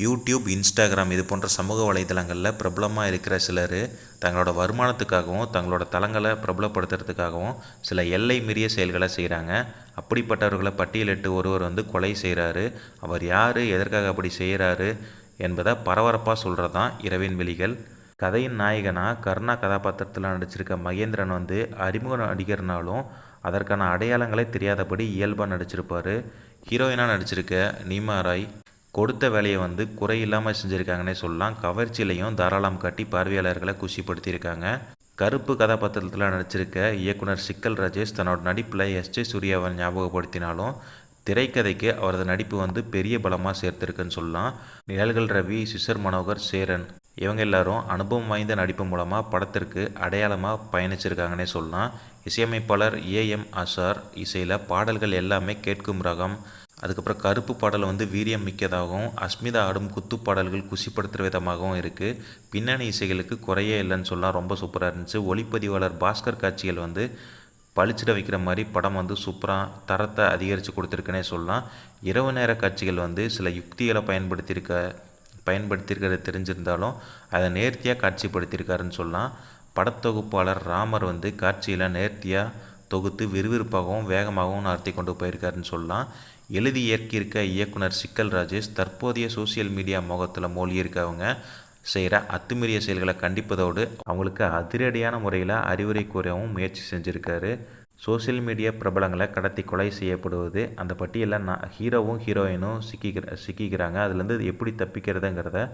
YouTube, Instagram இது போன்ற சமூக வலைதளங்களில் பிரபலமாக இருக்கிற சிலர் தங்களோட வருமானத்துக்காகவும் தங்களோட தளங்களை பிரபலப்படுத்துறதுக்காகவும் சில எல்லை மீறிய செயல்களை செய்கிறாங்க. அப்படிப்பட்டவர்களை பட்டியலிட்டு ஒருவர் கொலை செய்கிறாரு. அவர் யார், எதற்காக அப்படி செய்கிறாரு என்பதை பரபரப்பாக சொல்கிறது தான் இரவின் விழிகள். கதையின் நாயகனாக கருணா கதாபாத்திரத்தில் நடிச்சிருக்க மகேந்திரன் அறிமுக நடிகர்னாலும் அதற்கான அடையாளங்களே தெரியாதபடி இயல்பாக நடிச்சிருப்பார். ஹீரோயினாக நடிச்சிருக்க நீமா ராய் கொடுத்த வேலையை குறையில்லாமல் செஞ்சுருக்காங்கன்னே சொல்லலாம். கவர்ச்சியிலையும் தாராளம் காட்டி பார்வையாளர்களை குஷிப்படுத்தியிருக்காங்க. கருப்பு கதாபாத்திரத்தில் நடிச்சிருக்க இயக்குனர் சிக்கல் ராஜேஷ் தன்னோட நடிப்பில் எஸ்.ஜே. சூர்யாவை ஞாபகப்படுத்தினாலும் திரைக்கதைக்கு அவரது நடிப்பு பெரிய பலமாக சேர்த்துருக்குன்னு சொல்லலாம். நிழல்கள் ரவி, சிசர் மனோகர், சேரன் இவங்க எல்லாரும் அனுபவம் வாய்ந்த நடிப்பு மூலமாக படத்திற்கு அடையாளமாக பயணிச்சிருக்காங்கன்னே சொல்லலாம். இசையமைப்பாளர் ஏ.எம். அசார் இசையில் பாடல்கள் எல்லாமே கேட்கும் ரகம். அதுக்கப்புறம் கருப்பு பாடல் வீரியம் மிக்கதாகவும் அஸ்மிதா ஆடும் குத்து பாடல்கள் குஷிப்படுத்துகிற விதமாகவும் இருக்குது. பின்னணி இசைகளுக்கு குறையே இல்லைன்னு சொல்லலாம். ரொம்ப சூப்பராக இருந்துச்சு. ஒளிப்பதிவாளர் பாஸ்கர் காட்சிகள் பளிச்சிட வைக்கிற மாதிரி படம் சூப்பராக தரத்தை அதிகரித்து கொடுத்துருக்குன்னே சொல்லலாம். இரவு நேர காட்சிகள் சில யுக்திகளை பயன்படுத்தியிருக்கிறது தெரிஞ்சிருந்தாலும் அதை நேர்த்தியாக காட்சிப்படுத்தியிருக்காருன்னு சொல்லலாம். படத்தொகுப்பாளர் ராமர் காட்சியில் நேர்த்தியாக தொகுத்து விறுவிறுப்பாகவும் வேகமாகவும் நடத்தி கொண்டு போயிருக்காருன்னு சொல்லலாம். எழுதி இயக்கியிருக்க இயக்குனர் சிக்கல் ராஜேஷ் தற்போதைய சோசியல் மீடியா மோகத்தில் மூழ்கியிருக்கவங்க செய்கிற அத்துமீறிய செயல்களை கண்டிப்பதோடு அவங்களுக்கு அதிரடியான முறையில் அறிவுரை கூறவும் முயற்சி செஞ்சுருக்காரு. சோசியல் மீடியா பிரபலங்களை கடத்தி கொலை செய்யப்படுவது, அந்த பட்டியலில் ஹீரோவும் ஹீரோயினும் சிக்கிக்கிறாங்க. அதுலேருந்து எப்படி தப்பிக்கிறதுங்கிறத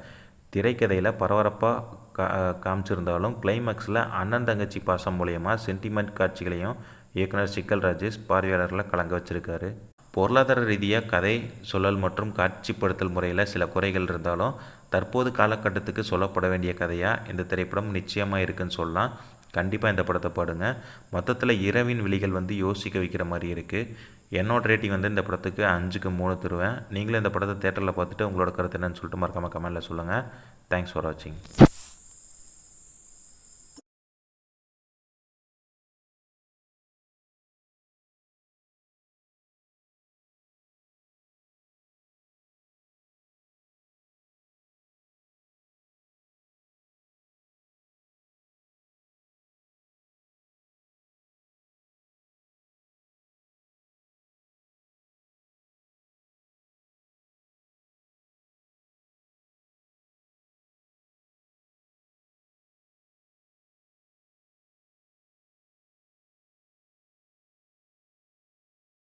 திரைக்கதையில் பரபரப்பாக காமிச்சிருந்தாலும் கிளைமேக்ஸில் அண்ணன் தங்கச்சி பாசம் மூலயமா சென்டிமெண்ட் காட்சிகளையும் இயக்குனர் சிக்கல் ராஜேஷ் பார்வையாளர்களை கலங்க வச்சுருக்காரு. பொருளாதார ரீதியாக கதை சொல்லல் மற்றும் காட்சிப்படுத்தல் முறையில் சில குறைகள் இருந்தாலும் தற்போது காலகட்டத்துக்கு சொல்லப்பட வேண்டிய கதையாக இந்த திரைப்படம் நிச்சயமாக இருக்குன்னு சொல்லலாம். கண்டிப்பாக இந்த படத்தை பாடுங்க. மொத்தத்தில் இரவின் விழிகள் யோசிக்க வைக்கிற மாதிரி இருக்குது. என்னோட ரேட்டிங் இந்த படத்துக்கு 5க்கு 3 தருவேன். நீங்களும் இந்த படத்தை தேட்டரில் பார்த்துட்டு உங்களோட கருத்து என்னன்னு சொல்லிட்டு மறக்காமல் கமெண்ட்டில் சொல்லுங்கள். தேங்க்ஸ் ஃபார் வாட்சிங்.